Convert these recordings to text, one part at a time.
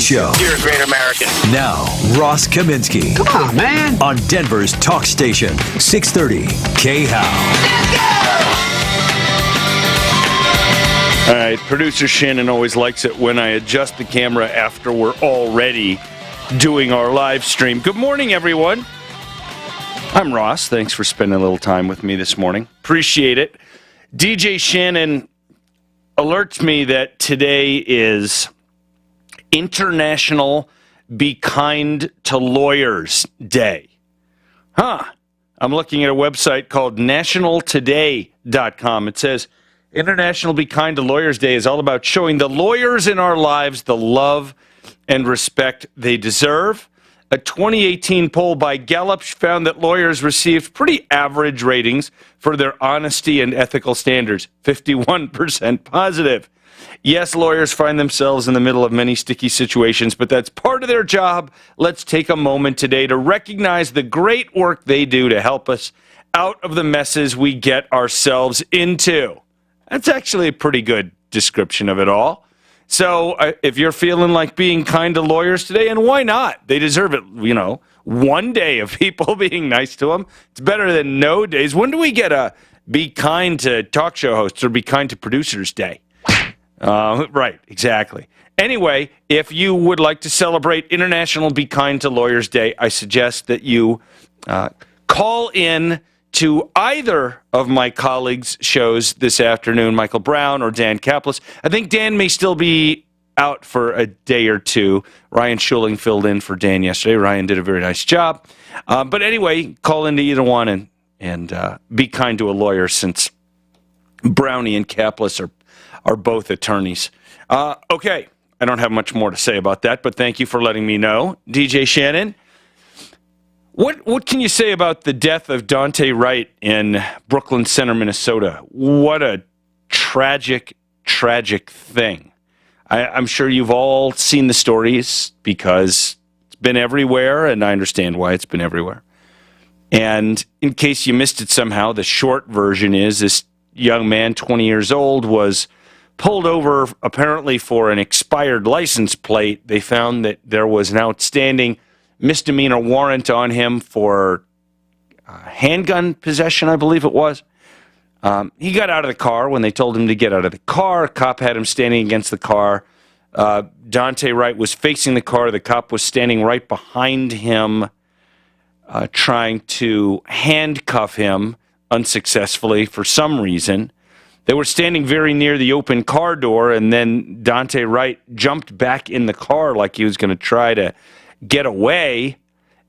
Show. You're a great American. Now, Ross Kaminsky. Come on, man. On Denver's talk station, 630 KHOW. All right, producer Shannon always likes it when I adjust the camera after we're already doing our live stream. Good morning, everyone. I'm Ross. Thanks for spending a little time with me this morning. Appreciate it. DJ Shannon alerts me that today is International Be Kind to Lawyers Day. I'm looking at a website called nationaltoday.com. It says International Be Kind to Lawyers Day is all about showing the lawyers in our lives the love and respect they deserve. A 2018 poll by Gallup found that lawyers received pretty average ratings for their honesty and ethical standards, 51% positive. Yes, lawyers find themselves in the middle of many sticky situations, but that's part of their job. Let's take a moment today to recognize the great work they do to help us out of the messes we get ourselves into. That's actually a pretty good description of it all. So if you're feeling like being kind to lawyers today, and why not? They deserve it, one day of people being nice to them. It's better than no days. When do we get a be kind to talk show hosts or be kind to producers day? Right, exactly. Anyway, if you would like to celebrate International Be Kind to Lawyers Day, I suggest that you call in to either of my colleagues' shows this afternoon, Michael Brown or Dan Kaplis. I think Dan may still be out for a day or two. Ryan Schuling filled in for Dan yesterday. Ryan did a very nice job. But anyway, call into either one and be kind to a lawyer, since Brownie and Kaplis are both attorneys. Okay, I don't have much more to say about that, but thank you for letting me know. DJ Shannon, what can you say about the death of Daunte Wright in Brooklyn Center, Minnesota? What a tragic, tragic thing. I'm sure you've all seen the stories because it's been everywhere, and I understand why it's been everywhere. And in case you missed it somehow, the short version is this young man, 20 years old, was pulled over apparently for an expired license plate. They found that there was an outstanding misdemeanor warrant on him for handgun possession, I believe it was. He got out of the car when they told him to get out of the car. A cop had him standing against the car. Daunte Wright was facing the car. The cop was standing right behind him, trying to handcuff him unsuccessfully for some reason. They were standing very near the open car door, and then Daunte Wright jumped back in the car like he was going to try to get away.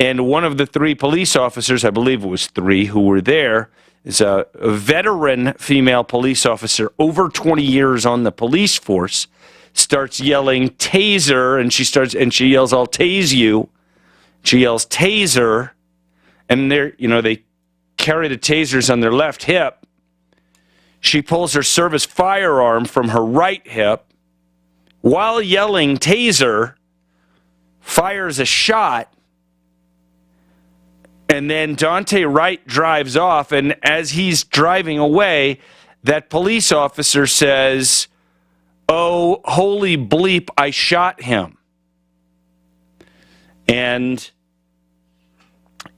And one of the three police officers, I believe it was three, who were there, is a veteran female police officer, over 20 years on the police force, starts yelling taser, and she yells, "I'll tase you." She yells taser, and they carry the tasers on their left hip. She pulls her service firearm from her right hip, while yelling taser, fires a shot, and then Daunte Wright drives off, and as he's driving away, that police officer says, "Oh, holy bleep, I shot him." And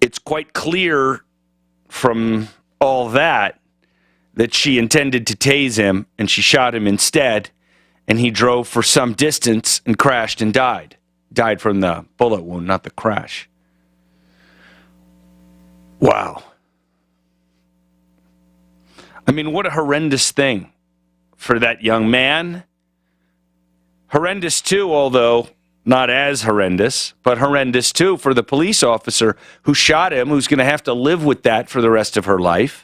it's quite clear from all that she intended to tase him, and she shot him instead, and he drove for some distance and crashed and died. Died from the bullet wound, not the crash. Wow. I mean, what a horrendous thing for that young man. Horrendous too, although not as horrendous, but horrendous too for the police officer who shot him, who's going to have to live with that for the rest of her life.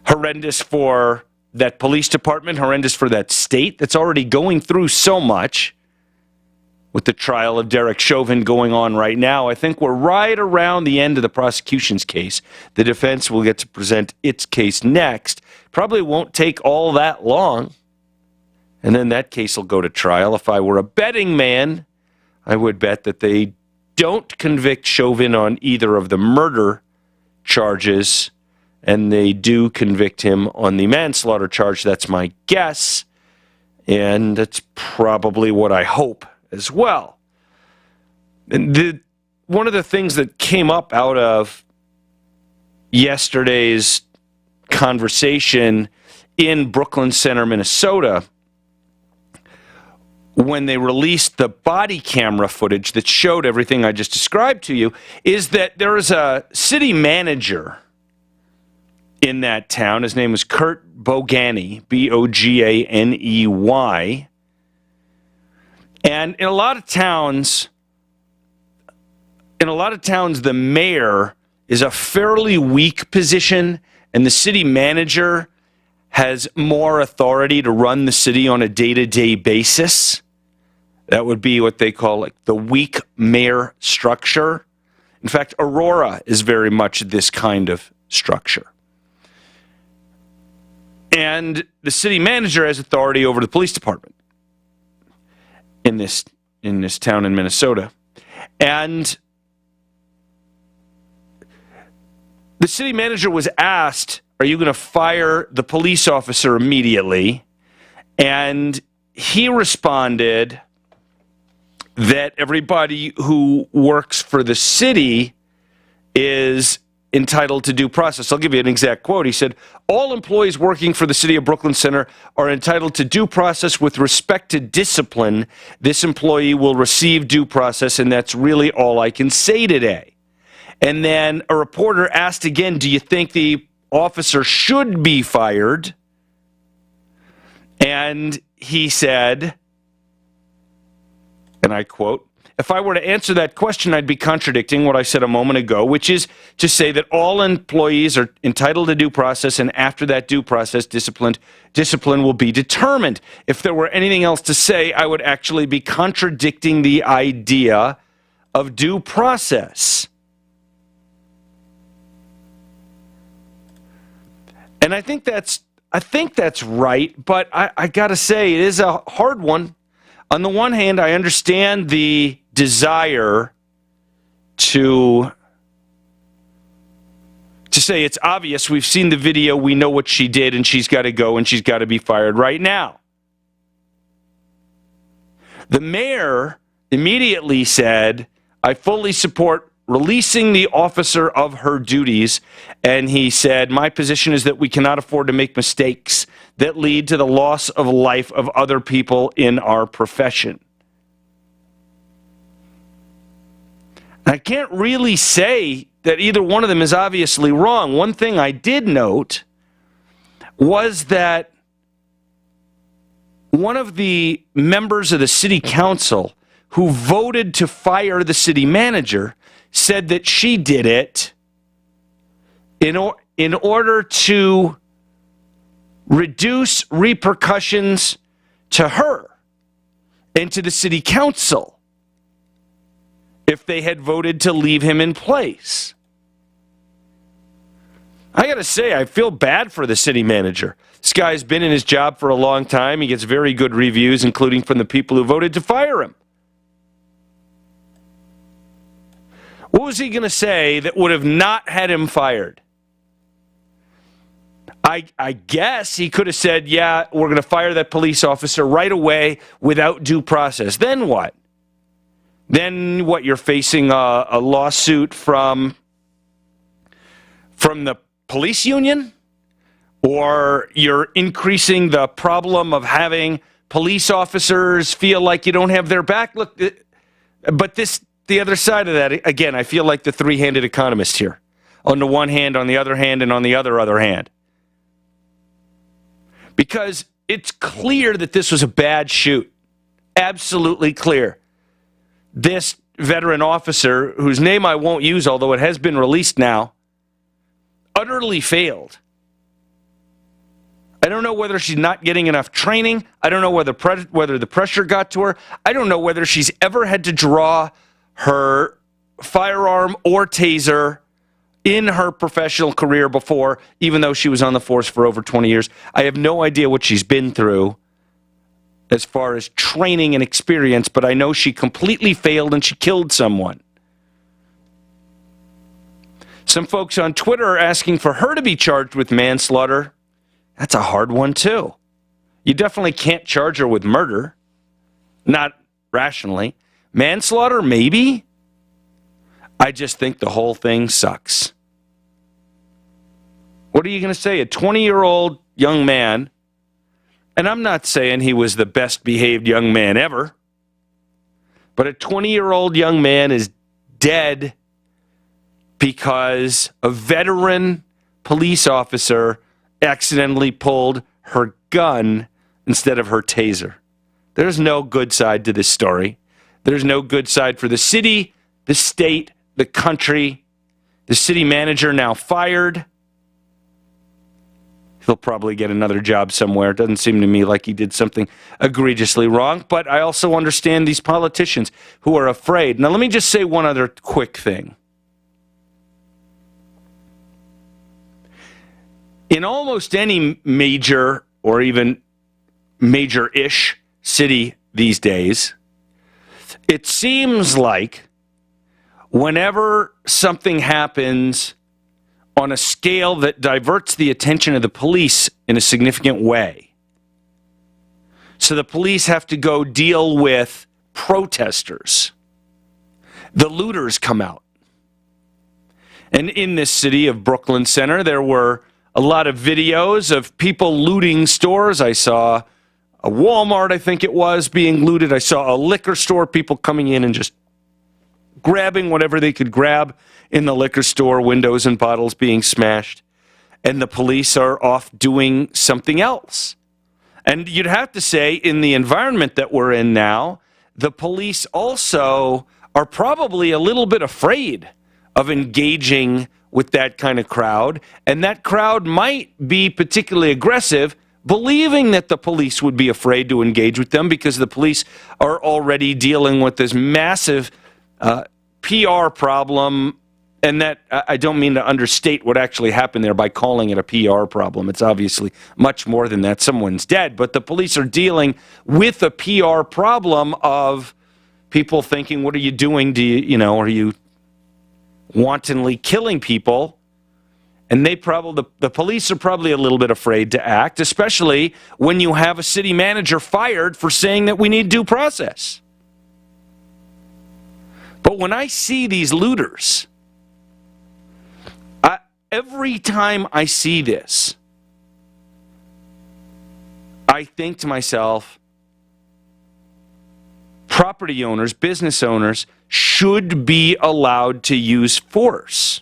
Horrendous for that police department, horrendous for that state that's already going through so much. With the trial of Derek Chauvin going on right now, I think we're right around the end of the prosecution's case. The defense will get to present its case next. Probably won't take all that long. And then that case will go to trial. If I were a betting man, I would bet that they don't convict Chauvin on either of the murder charges, and they do convict him on the manslaughter charge. That's my guess. And that's probably what I hope as well. And one of the things that came up out of yesterday's conversation in Brooklyn Center, Minnesota, when they released the body camera footage that showed everything I just described to you, is that there is a city manager in that town. His name was Kurt Boganey, Boganey. And in a lot of towns, the mayor is a fairly weak position, and the city manager has more authority to run the city on a day-to-day basis. That would be what they call like the weak mayor structure. In fact, Aurora is very much this kind of structure. And the city manager has authority over the police department in this town in Minnesota. And the city manager was asked, are you going to fire the police officer immediately? And he responded that everybody who works for the city is entitled to due process. I'll give you an exact quote. He said, all employees working for the city of Brooklyn Center are entitled to due process with respect to discipline. This employee will receive due process, and that's really all I can say today. And then a reporter asked again, do you think the officer should be fired? And he said, and I quote, if I were to answer that question, I'd be contradicting what I said a moment ago, which is to say that all employees are entitled to due process, and after that due process, discipline will be determined. If there were anything else to say, I would actually be contradicting the idea of due process. And I think that's right, but I got to say, it is a hard one. On the one hand, I understand the desire to say it's obvious. We've seen the video. We know what she did, and she's got to go, and she's got to be fired right now. The mayor immediately said, I fully support releasing the officer of her duties, and he said, my position is that we cannot afford to make mistakes that lead to the loss of life of other people in our profession. I can't really say that either one of them is obviously wrong. One thing I did note was that one of the members of the city council who voted to fire the city manager said that she did it in order to reduce repercussions to her and to the city council if they had voted to leave him in place. I got to say, I feel bad for the city manager. This guy's been in his job for a long time. He gets very good reviews, including from the people who voted to fire him. What was he going to say that would have not had him fired? I guess he could have said, yeah, we're going to fire that police officer right away without due process. Then what? Then what? You're facing a lawsuit from the police union? Or you're increasing the problem of having police officers feel like you don't have their back? Look, but the other side of that, again, I feel like the three-handed economist here. On the one hand, on the other hand, and on the other hand. Because it's clear that this was a bad shoot. Absolutely clear. This veteran officer, whose name I won't use, although it has been released now, utterly failed. I don't know whether she's not getting enough training. I don't know whether the pressure got to her. I don't know whether she's ever had to draw her firearm or taser in her professional career before, even though she was on the force for over 20 years. I have no idea what she's been through as far as training and experience, but I know she completely failed and she killed someone. Some folks on Twitter are asking for her to be charged with manslaughter. That's a hard one, too. You definitely can't charge her with murder. Not rationally. Manslaughter, maybe. I just think the whole thing sucks. What are you going to say? A 20-year-old young man, and I'm not saying he was the best behaved young man ever, but a 20-year-old young man is dead because a veteran police officer accidentally pulled her gun instead of her taser. There's no good side to this story. There's no good side for the city, the state, the country. The city manager now fired. He'll probably get another job somewhere. It doesn't seem to me like he did something egregiously wrong. But I also understand these politicians who are afraid. Now, let me just say one other quick thing. In almost any major or even major-ish city these days, it seems like whenever something happens on a scale that diverts the attention of the police in a significant way, so the police have to go deal with protesters, the looters come out. And in this city of Brooklyn Center, there were a lot of videos of people looting stores. I saw a Walmart, I think it was, being looted. I saw a liquor store, people coming in and just grabbing whatever they could grab in the liquor store, windows and bottles being smashed. And the police are off doing something else. And you'd have to say, in the environment that we're in now, the police also are probably a little bit afraid of engaging with that kind of crowd. And that crowd might be particularly aggressive, believing that the police would be afraid to engage with them because the police are already dealing with this massive PR problem. And that, I don't mean to understate what actually happened there by calling it a PR problem. It's obviously much more than that. Someone's dead. But the police are dealing with a PR problem of people thinking, what are you doing? Are you wantonly killing people? And the police are probably a little bit afraid to act, especially when you have a city manager fired for saying that we need due process. But when I see these looters, every time I see this, I think to myself, property owners, business owners should be allowed to use force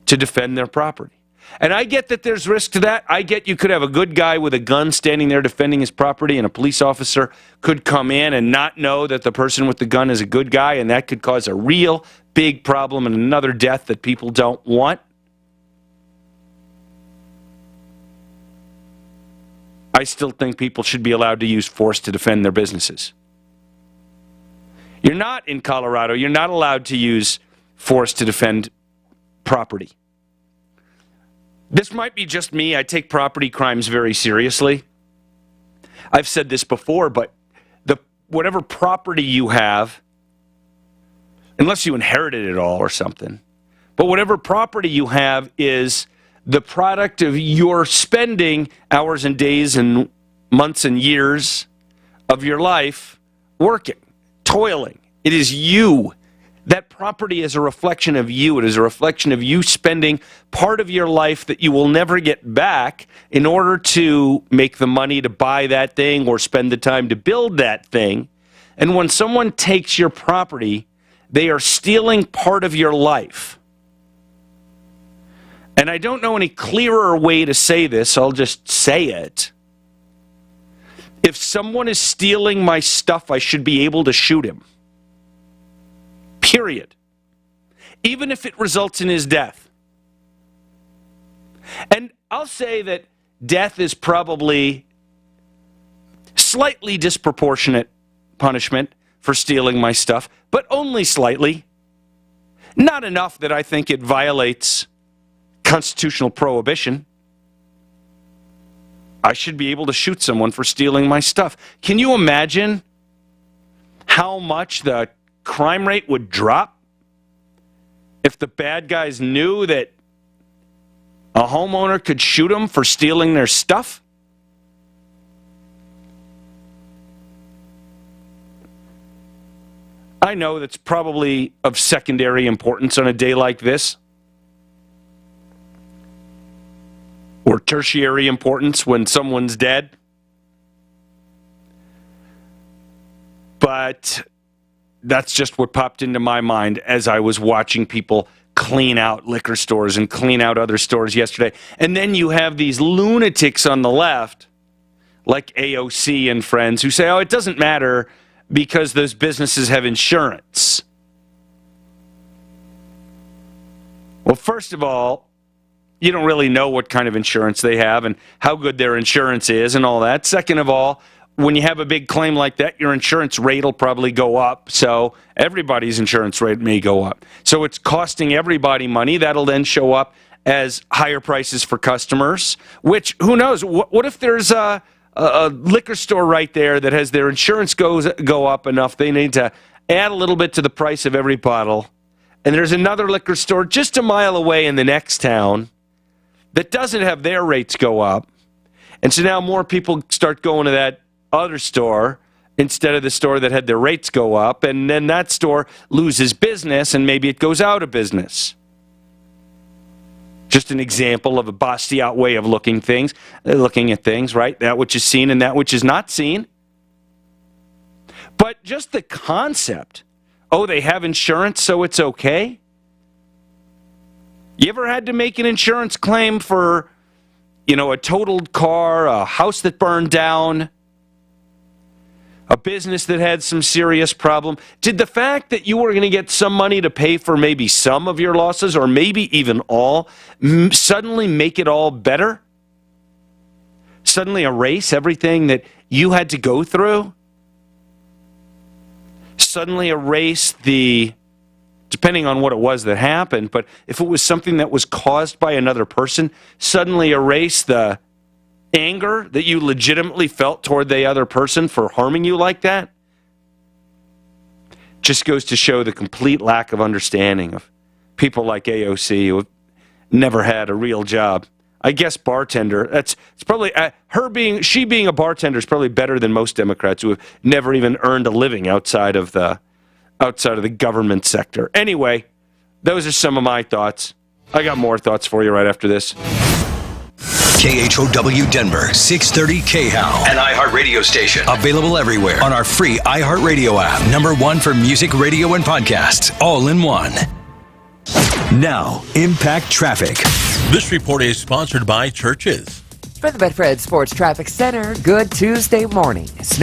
to defend their property. And I get that there's risk to that. I get you could have a good guy with a gun standing there defending his property, and a police officer could come in and not know that the person with the gun is a good guy, and that could cause a real big problem and another death that people don't want. I still think people should be allowed to use force to defend their businesses. You're not in Colorado. You're not allowed to use force to defend property. This might be just me. I take property crimes very seriously. I've said this before, but whatever property you have, unless you inherited it all or something, but whatever property you have is the product of your spending hours and days and months and years of your life working, toiling. It is you. That property is a reflection of you. It is a reflection of you spending part of your life that you will never get back in order to make the money to buy that thing or spend the time to build that thing. And when someone takes your property, they are stealing part of your life. And I don't know any clearer way to say this. I'll just say it. If someone is stealing my stuff, I should be able to shoot him. Period. Even if it results in his death. And I'll say that death is probably slightly disproportionate punishment for stealing my stuff, but only slightly. Not enough that I think it violates constitutional prohibition. I should be able to shoot someone for stealing my stuff. Can you imagine how much the crime rate would drop if the bad guys knew that a homeowner could shoot them for stealing their stuff? I know that's probably of secondary importance on a day like this, or tertiary importance when someone's dead. But that's just what popped into my mind as I was watching people clean out liquor stores and clean out other stores yesterday. And then you have these lunatics on the left, like AOC and friends, who say, oh, it doesn't matter because those businesses have insurance. Well, first of all, you don't really know what kind of insurance they have and how good their insurance is and all that. Second of all, when you have a big claim like that, your insurance rate will probably go up. So everybody's insurance rate may go up. So it's costing everybody money. That'll then show up as higher prices for customers, which, who knows? What if there's a liquor store right there that has their insurance go up enough they need to add a little bit to the price of every bottle, and there's another liquor store just a mile away in the next town that doesn't have their rates go up, and so now more people start going to that other store instead of the store that had their rates go up, and then that store loses business and maybe it goes out of business. Just an example of a Bastiat way of looking at things, right? That which is seen and that which is not seen. But just the concept, oh, they have insurance, so it's okay? You ever had to make an insurance claim for, a totaled car, a house that burned down, a business that had some serious problem? Did the fact that you were going to get some money to pay for maybe some of your losses, or maybe even all, suddenly make it all better? Suddenly erase everything that you had to go through? Suddenly erase depending on what it was that happened, but if it was something that was caused by another person, suddenly erase the anger that you legitimately felt toward the other person for harming you like that? Just goes to show the complete lack of understanding of people like AOC who have never had a real job. I guess bartender, it's probably, she being a bartender is probably better than most Democrats who have never even earned a living outside of the government sector. Anyway, those are some of my thoughts. I got more thoughts for you right after this. KHOW Denver, 630 KHOW. An iHeart radio station. Available everywhere on our free iHeartRadio app. #1 for music, radio, and podcasts. All in one. Now, Impact Traffic. This report is sponsored by Churches. For the Betfred Sports Traffic Center, good Tuesday morning.